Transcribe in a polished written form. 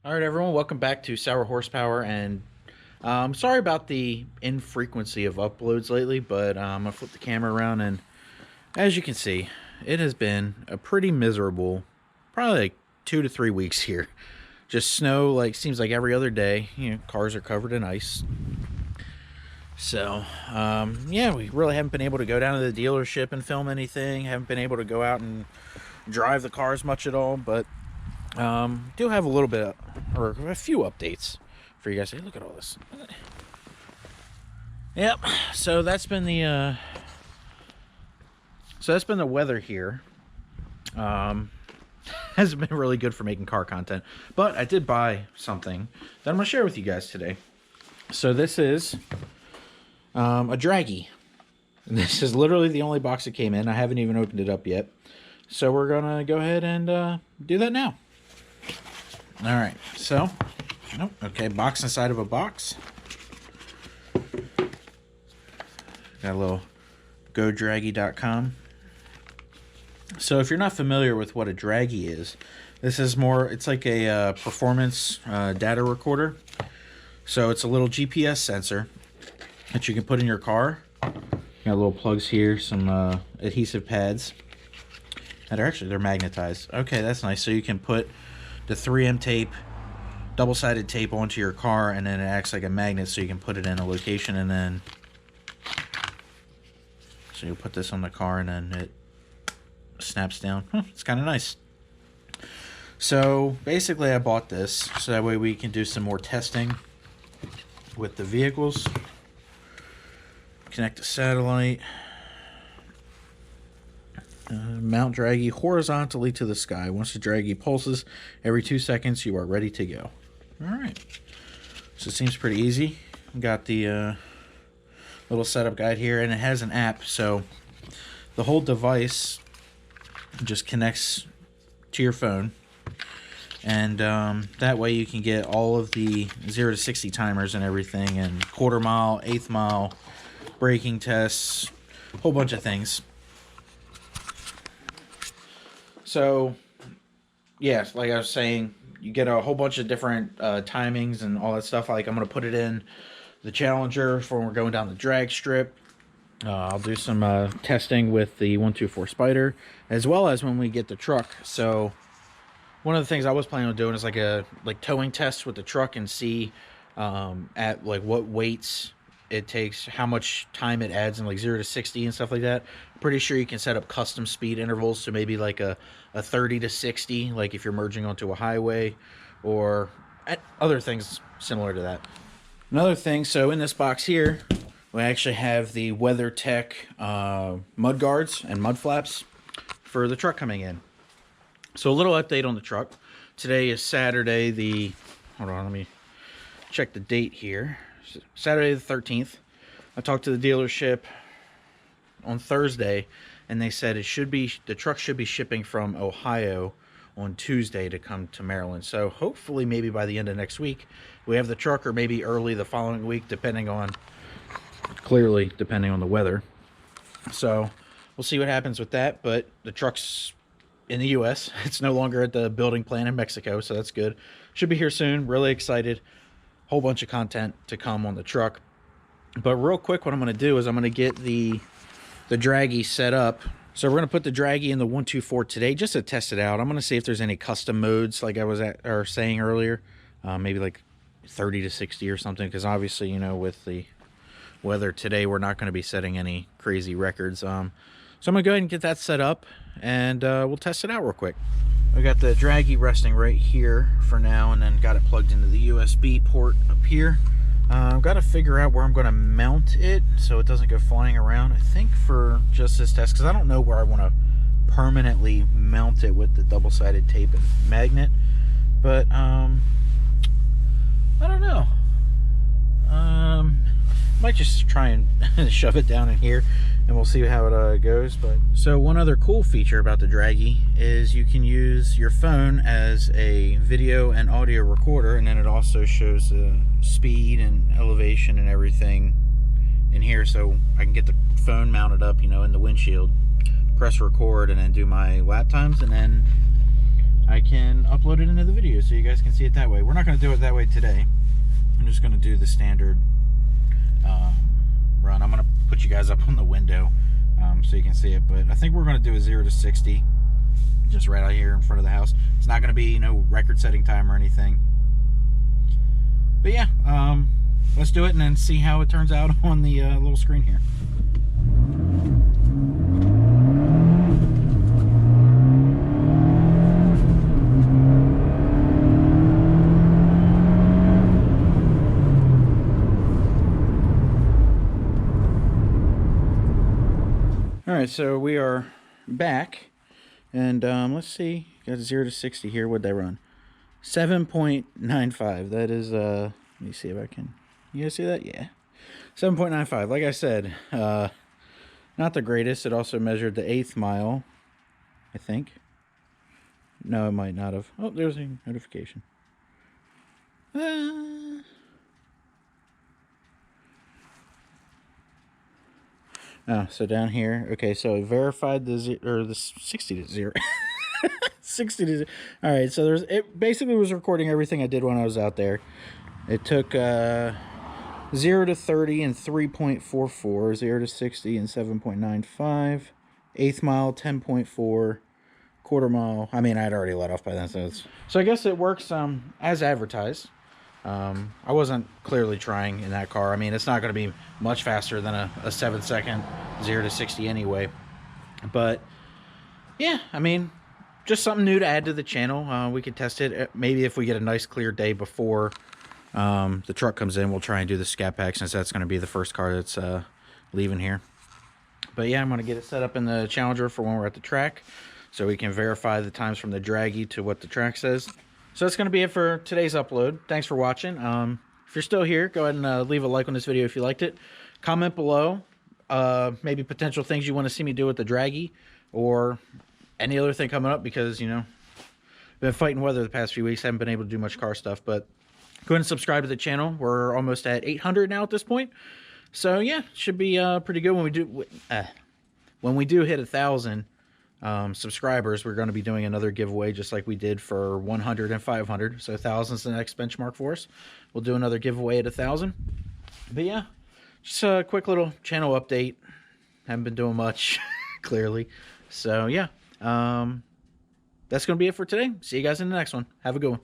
All right, everyone, welcome back to Sour Horsepower, and sorry about the infrequency of uploads lately, but I'm going to flip the camera around, and as you can see, it has been a pretty miserable, probably like 2 to 3 weeks here. Just snow, like, seems like every other day. You know, cars are covered in ice. So, yeah, we really haven't been able to go down to the dealership and film anything. Haven't been able to go out and drive the cars much at all, but do have a little bit or a few updates for you guys. Hey, look at all this. Yep, so that's been the weather here. Hasn't been really good for making car content, but I did buy something that I'm gonna share with you guys today. So this is a Dragy. This is literally the only box that came in. I haven't even opened it up yet, so we're gonna go ahead and do that now. All right, so, okay, box inside of a box. Got a little GoDragy.com. So if you're not familiar with what a Dragy is, this is more, it's like a performance data recorder. So it's a little GPS sensor that you can put in your car. Got little plugs here, some adhesive pads that are actually, they're magnetized. Okay, that's nice. So you can put the 3M tape, double-sided tape onto your car, and then it acts like a magnet, so you can put it in a location, and then so you'll put this on the car and then it snaps down. It's kind of nice. So basically I bought this so that way we can do some more testing with the vehicles. Connect the satellite. Mount Dragy horizontally to the sky. Once the Dragy pulses every 2 seconds, you are ready to go. Alright, so it seems pretty easy. Got the little setup guide here, and it has an app, so the whole device just connects to your phone, and that way you can get all of the 0 to 60 timers and everything, and quarter mile, eighth mile, braking tests, a whole bunch of things. So, yeah, like I was saying, you get a whole bunch of different timings and all that stuff. Like, I'm going to put it in the Challenger for when we're going down the drag strip. I'll do some testing with the 124 Spider, as well as when we get the truck. So, one of the things I was planning on doing is like a towing test with the truck and see at like what weights it takes, how much time it adds in like 0 to 60 and stuff like that. I'm pretty sure you can set up custom speed intervals, so maybe like a 30 to 60, like if you're merging onto a highway, or other things similar to that. Another thing, so in this box here, we actually have the WeatherTech mud guards and mud flaps for the truck coming in. So a little update on the truck. Today is Saturday hold on, let me check the date here. Saturday the 13th. I talked to the dealership on Thursday, and they said the truck should be shipping from Ohio on Tuesday to come to Maryland. So hopefully maybe by the end of next week we have the truck, or maybe early the following week, depending on the weather. So we'll see what happens with that, but the truck's in the US. It's no longer at the building plant in Mexico, so that's good. Should be here soon. Really excited. Whole bunch of content to come on the truck. But real quick, what I'm going to do is I'm going to get the Dragy set up. So we're going to put the Dragy in the 124 today just to test it out. I'm going to see if there's any custom modes, like I was saying earlier, maybe like 30 to 60 or something, because obviously, you know, with the weather today, we're not going to be setting any crazy records. So I'm going to go ahead and get that set up, and we'll test it out real quick. We got the Dragy resting right here for now, and then got it plugged into the USB port up here. I've got to figure out where I'm going to mount it so it doesn't go flying around, I think, for just this test, because I don't know where I want to permanently mount it with the double-sided tape and magnet. But I don't know. Might just try and shove it down in here, and we'll see how it goes. But so one other cool feature about the Dragy is you can use your phone as a video and audio recorder, and then it also shows the speed and elevation and everything in here, so I can get the phone mounted up, you know, in the windshield, press record, and then do my lap times, and then I can upload it into the video so you guys can see it that way. We're not going to do it that way today. I'm just going to do the standard run. I'm going to put you guys up on the window so you can see it, but I think we're going to do a 0 to 60 just right out here in front of the house. It's not going to be no record setting time or anything, but yeah, let's do it and then see how it turns out on the little screen here. Alright, so we are back, and let's see, got 0 to 60 here. What'd they run? 7.95. That is, let me see if I can, you guys see that? Yeah, 7.95. Like I said, not the greatest. It also measured the 8th mile, I think. No, it might not have. Oh, there's a notification. Oh, so down here, okay, so it verified the 60 to 0. 60 to 0. All right, so it basically was recording everything I did when I was out there. It took 0 to 30 in 3.44, 0 to 60 in 7.95, 8th mile 10.4, quarter mile. I mean, I'd already let off by then, so I guess it works as advertised. I wasn't clearly trying in that car. I mean, it's not going to be much faster than a 7-second 0 to 60 anyway. But yeah, I mean, just something new to add to the channel. We could test it. Maybe if we get a nice clear day before the truck comes in, we'll try and do the Scatpack, since that's going to be the first car that's leaving here. But yeah, I'm going to get it set up in the Challenger for when we're at the track, so we can verify the times from the Dragy to what the track says. So that's going to be it for today's upload. Thanks for watching. If you're still here, go ahead and leave a like on this video if you liked it. Comment below maybe potential things you want to see me do with the Dragy, or any other thing coming up, because, you know, I've been fighting weather the past few weeks. I haven't been able to do much car stuff, but go ahead and subscribe to the channel. We're almost at 800 now at this point. So yeah, should be pretty good when we do hit 1,000 subscribers. We're going to be doing another giveaway just like we did for 100 and 500. So 1,000 is the next benchmark for us. We'll do another giveaway at 1,000. But yeah, just a quick little channel update. Haven't been doing much clearly. So yeah, that's going to be it for today. See you guys in the next one. Have a good one.